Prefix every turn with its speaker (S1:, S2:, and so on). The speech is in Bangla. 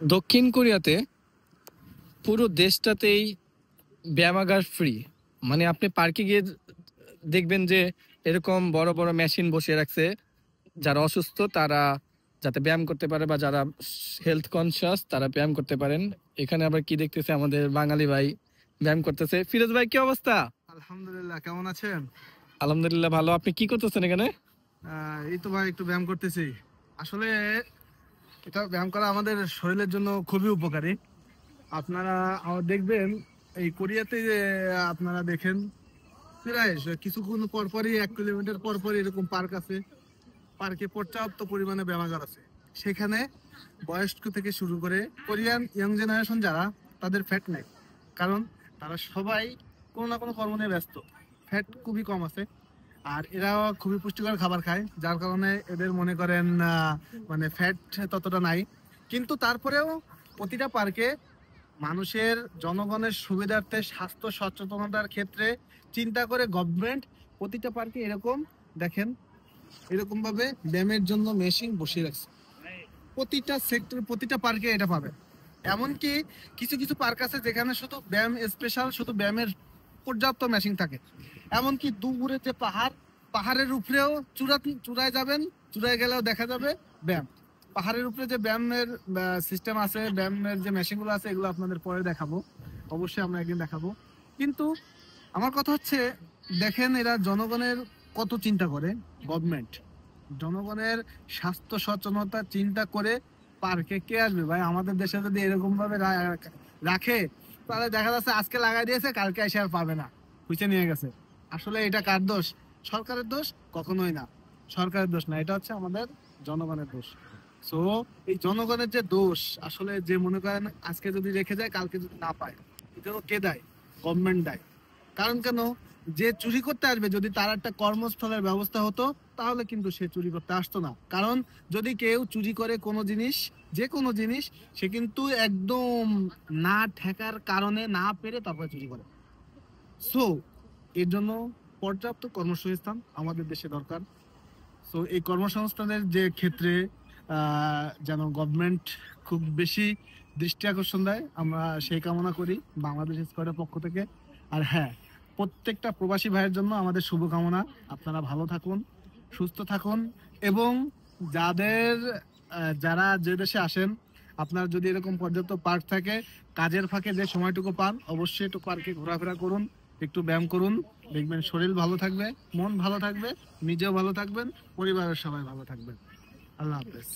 S1: দক্ষিণ কোরিয়াতে পুরো দেশটাতেই ব্যায়ামাগার ফ্রি। মানে আপনি পার্কে গিয়ে দেখবেন যে এরকম বড় বড় মেশিন বসিয়ে রাখছে, যারা অসুস্থ তারা যাতে ব্যায়াম করতে পারে বা যারা হেলথ কনসিয়াস তারা ব্যায়াম করতে পারেন। এখানে আবার কি দেখতেছে, আমাদের বাঙালি ভাই ব্যায়াম করতেছে। ফিরোজ ভাই, কি অবস্থা?
S2: আলহামদুলিল্লাহ, কেমন আছেন?
S1: আলহামদুলিল্লাহ ভালো। আপনি কি করতেছেন এখানে?
S2: এই তো ভাই একটু ব্যায়াম করতেছি। আসলে এটা ব্যায়াম করা আমাদের শরীরের জন্য খুবই উপকারী। আপনারা দেখবেন এই কোরিয়াতে যে আপনারা দেখেন প্রায় কিছুক্ষণ পরপরই 1 কিলোমিটার পরপরই এরকম পার্ক আছে। পার্কে পর্যাপ্ত পরিমাণে ব্যায়ামাগার আছে। সেখানে বয়স্ক থেকে শুরু করে কোরিয়ান ইয়াং জেনারেশন যারা, তাদের ফ্যাট নেই, কারণ তারা সবাই কোনো না কোনো কর্ম নিয়ে ব্যস্ত। ফ্যাট খুবই কম আছে, আর এরা খুবই পুষ্টিকর খাবার খায়, যার কারণে এদের মনে করেন মানে ফ্যাট ততটা নাই। কিন্তু তারপরেও প্রতিটা পার্কে মানুষের জনগণের সুবিধার্থে স্বাস্থ্য সচেতনতার ক্ষেত্রে চিন্তা করে গভর্নমেন্ট প্রতিটা পার্কে এরকম দেখেন এরকম ভাবে ব্যায়ামের জন্য মেশিন বসিয়ে রাখছে। প্রতিটা সেক্টর প্রতিটা পার্কে এটা পাবে। এমনকি কিছু কিছু পার্ক আছে যেখানে শুধু ব্যায়াম স্পেশাল, শুধু ব্যায়ামের পর্যাপ্ত মেশিন থাকে। এমনকি দূরে যে পাহাড়ের উপরেও চূড়ায় যাবেন, চূড়ায় গেলেও দেখা যাবে ব্যায়াম। পাহাড়ের উপরে যে ব্যায়ামের সিস্টেম আছে, ব্যায়ামের যে মেশিনগুলো আছে, এগুলো আপনাদের পরে দেখাবো, অবশ্যই আমরা একদিন দেখাবো। কিন্তু আমার কথা হচ্ছে, দেখেন এরা জনগণের কত চিন্তা করে। গভর্নমেন্ট জনগণের স্বাস্থ্য সচেতনতা চিন্তা করে পার্কে কে আসবে ভাই? আমাদের দেশে যদি এরকম ভাবে রাখে, তাহলে দেখা যাচ্ছে আজকে লাগাই দিয়েছে, কালকে এসে আর পাবে না, খুঁজে নিয়ে গেছে। আসলে এটা কার দোষ? সরকারের দোষ? কখনোই না, সরকারের দোষ না, এটা হচ্ছে আমাদের জনগণের দোষ। সো এই জনগণের যে দোষ, আসলে যে মনে করেন আজকে যদি রেখে যায়, কালকে যদি না পায়, এটা কে দায়? গভর্নমেন্ট দায়। কারণ কেন? যে চুরি করতে আসবে, যদি তার একটা কর্মস্থলের ব্যবস্থা হতো, তাহলে কিন্তু সে চুরি করতে আসতো না। কারণ যদি কেউ চুরি করে কোনো জিনিস, যে কোনো জিনিস, সে কিন্তু একদম না ঠেকার কারণে, না পেরে তারপরে চুরি করে। সো এর জন্য পর্যাপ্ত কর্মসংস্থান আমাদের দেশে দরকার। সো এই কর্মসংস্থানের যে ক্ষেত্রে যেন গভর্নমেন্ট খুব বেশি দৃষ্টি আকর্ষণ দেয়, আমরা সেই কামনা করি বাংলাদেশ স্কোয়াডের পক্ষ থেকে। আর হ্যাঁ, প্রত্যেকটা প্রবাসী ভাইয়ের জন্য আমাদের শুভকামনা। আপনারা ভালো থাকুন, সুস্থ থাকুন, এবং যারা যে দেশে আসেন, আপনার যদি এরকম পর্যাপ্ত পার্ক থাকে, কাজের ফাঁকে যে সময়টুকু পান, অবশ্যই একটু পার্কে ঘোরাফেরা করুন, একটু ব্যায়াম করুন। দেখবেন শরীর ভালো থাকবে, মন ভালো থাকবে, নিজেও ভালো থাকবেন, পরিবারের সবাই ভালো থাকবেন। আল্লাহ হাফেজ।